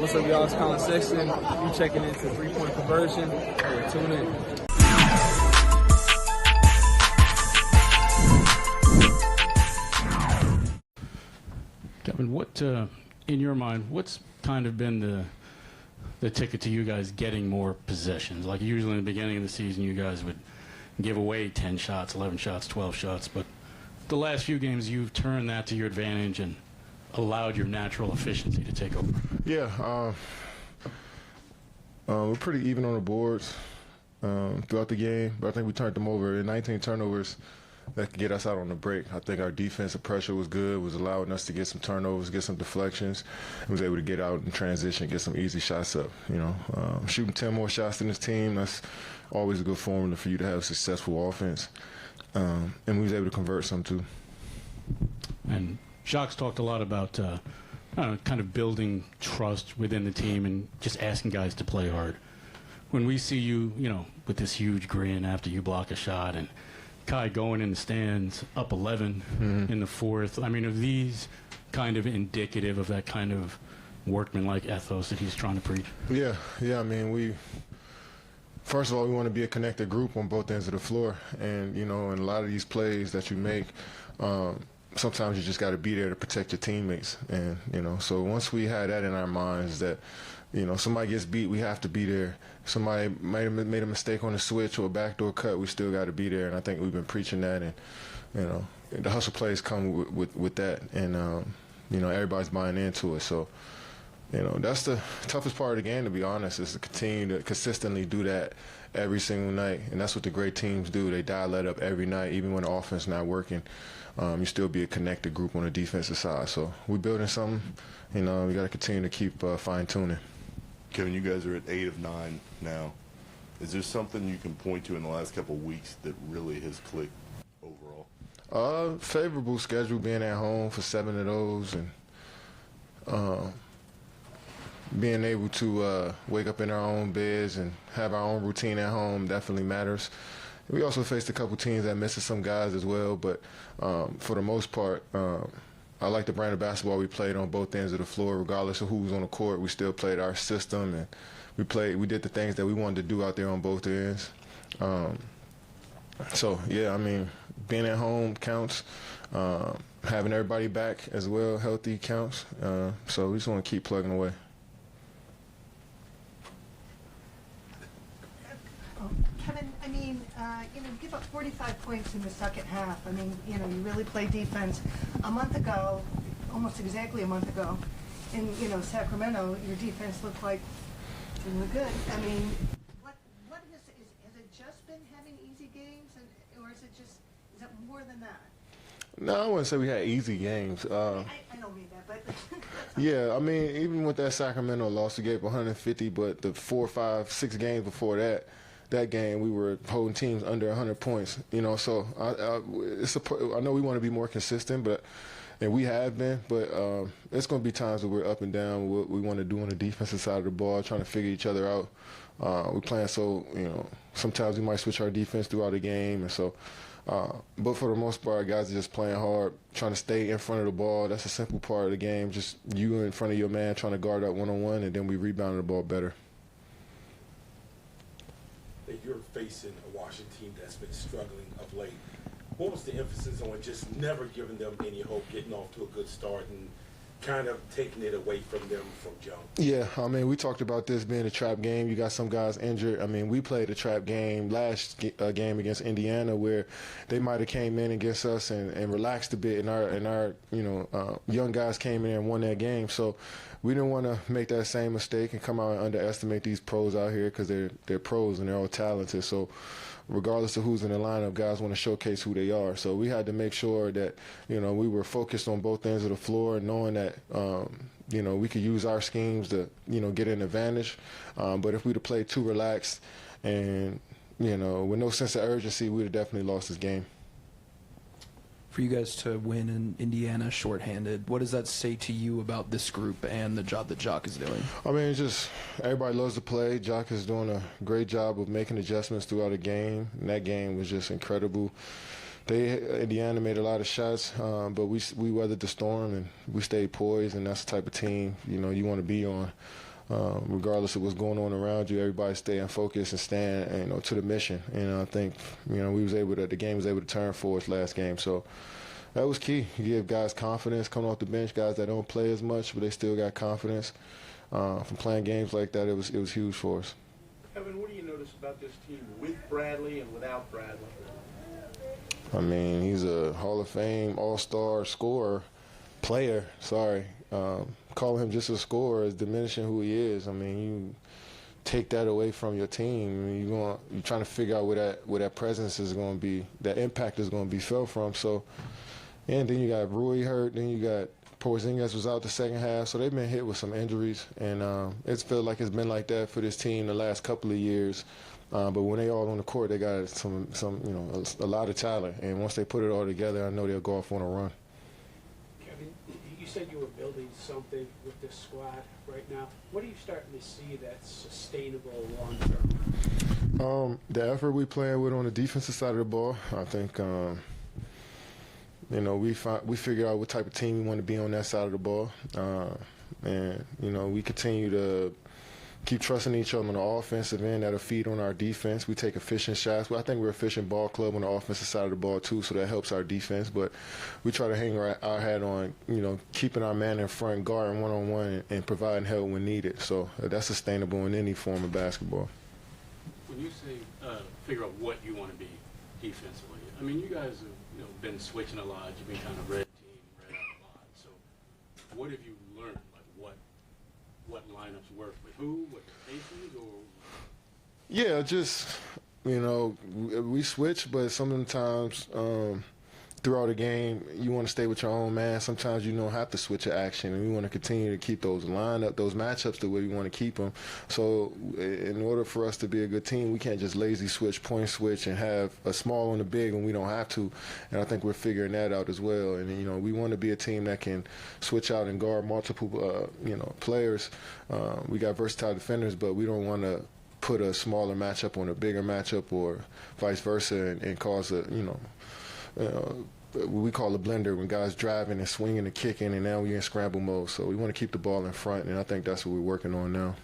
What's up, y'all? It's Colin Sexton. You checking into 3-point conversion. Hey, tune in. Kevin, what, in your mind, what's kind of been the ticket to you guys getting more possessions? Like usually in the beginning of the season, you guys would give away 10 shots, 11 shots, 12 shots, but the last few games you've turned that to your advantage and allowed your natural efficiency to take over. Yeah, we're pretty even on the boards throughout the game, but I think we turned them over. 19 turnovers that could get us out on the break. I think our defensive pressure was good, was allowing us to get some turnovers, get some deflections, and was able to get out in transition, get some easy shots up. You know, shooting 10 more shots than this team, that's always a good formula for you to have a successful offense. And we was able to convert some too. And Jacques talked a lot about kind of building trust within the team and just asking guys to play hard. When we see you, you know, with this huge grin after you block a shot and Kai going in the stands up 11 in the fourth, I mean, are these kind of indicative of that kind of workmanlike ethos that he's trying to preach? Yeah. I mean, first of all, we want to be a connected group on both ends of the floor. And, you know, in a lot of these plays that you make, sometimes you just got to be there to protect your teammates. And, you know, so once we had that in our minds that, you know, somebody gets beat, we have to be there. Somebody might have made a mistake on a switch or a backdoor cut, we still got to be there. And I think we've been preaching that. And, you know, the hustle plays come with that. And, you know, everybody's buying into it. So, you know, that's the toughest part of the game, to be honest, is to continue to consistently do that every single night. And that's what the great teams do. They dial that up every night, even when the offense is not working. You still be a connected group on the defensive side. So we're building something, you know, we got to continue to keep fine-tuning. Kevin, you guys are at 8 of 9 now. Is there something you can point to in the last couple of weeks that really has clicked overall? Favorable schedule, being at home for 7 of those, and being able to wake up in our own beds and have our own routine at home definitely matters. We also faced a couple teams that missed some guys as well, but for the most part, I like the brand of basketball we played on both ends of the floor. Regardless of who was on the court, we still played our system, and we did the things that we wanted to do out there on both ends. So, yeah, I mean, being at home counts. Having everybody back as well, healthy, counts. So we just want to keep plugging away. Kevin, I mean, you know, give up 45 points in the second half. I mean, you know, you really play defense. A month ago, almost exactly a month ago, in, you know, Sacramento, your defense looked like you were good. I mean, what has it just been having easy games, or is it more than that? No, I wouldn't say we had easy games. I don't mean that, but yeah, I mean, even with that Sacramento loss, we gave 150, but the 4, 5, 6 games before that game, we were holding teams under 100 points. You know, so I know we want to be more consistent, and we have been, but it's going to be times where we're up and down. What we want to do on the defensive side of the ball, trying to figure each other out. We're playing so, you know, sometimes we might switch our defense throughout the game, and so. But for the most part, guys are just playing hard, trying to stay in front of the ball. That's a simple part of the game. Just you in front of your man, trying to guard up one-on-one, and then we rebounding the ball better. You're facing a Washington team that's been struggling of late. What was the emphasis on just never giving them any hope, getting off to a good start, and kind of taking it away from them from jump? Yeah, I mean, we talked about this being a trap game. You got some guys injured. I mean, we played a trap game last game against Indiana where they might have came in against us and relaxed a bit, and our you know, young guys came in and won that game. So we didn't want to make that same mistake and come out and underestimate these pros out here, because they're pros and they're all talented. So regardless of who's in the lineup, guys want to showcase who they are. So we had to make sure that, you know, we were focused on both ends of the floor, knowing that, you know, we could use our schemes to, you know, get an advantage. But if we'd have played too relaxed and, you know, with no sense of urgency, we'd have definitely lost this game. For you guys to win in Indiana shorthanded, what does that say to you about this group and the job that Jacques is doing? I mean, it's just everybody loves to play. Jacques is doing a great job of making adjustments throughout the game, and that game was just incredible. Indiana made a lot of shots, but we weathered the storm and we stayed poised, and that's the type of team, you know, you want to be on. regardless of what's going on around you, everybody staying focused and stand, to the mission. And I think, the game was able to turn for us last game. So that was key. You give guys confidence coming off the bench, guys that don't play as much, but they still got confidence. From playing games like that, it was huge for us. Kevin, what do you notice about this team with Bradley and without Bradley? I mean, he's a Hall of Fame All-Star scorer, player. Sorry, calling him just a scorer is diminishing who he is. I mean, you take that away from your team. I mean, you're trying to figure out where that presence is going to be, that impact is going to be felt from. So, and then you got Rui hurt. Then you got Porzingis was out the second half. So they've been hit with some injuries, and it's felt like it's been like that for this team the last couple of years. But when they all on the court, they got a lot of talent. And once they put it all together, I know they'll go off on a run. Kevin, you said you were building something with this squad right now. What are you starting to see that's sustainable long term? The effort we playing with on the defensive side of the ball, I think, we figure out what type of team we want to be on that side of the ball. And we continue to keep trusting each other on the offensive end. That'll feed on our defense. We take efficient shots. Well, I think we're an efficient ball club on the offensive side of the ball, too, so that helps our defense. But we try to hang our hat on, keeping our man in front, guarding one-on-one, and providing help when needed. So that's sustainable in any form of basketball. When you say figure out what you want to be defensively, I mean, you guys have been switching a lot. You've been kind of red team, red out a lot. So what have you learned? Like what lineups work with who, what rotations, or? Yeah, just, we switch, but sometimes throughout a game, you want to stay with your own man. Sometimes you don't have to switch your action, and we want to continue to keep those matchups the way we want to keep them. So in order for us to be a good team, we can't just lazy switch, point switch, and have a small on the big when we don't have to. And I think we're figuring that out as well. And, we want to be a team that can switch out and guard multiple, players. We got versatile defenders, but we don't want to put a smaller matchup on a bigger matchup or vice versa and cause we call a blender when guys driving and swinging and kicking, and now we're in scramble mode. So we want to keep the ball in front, and I think that's what we're working on now.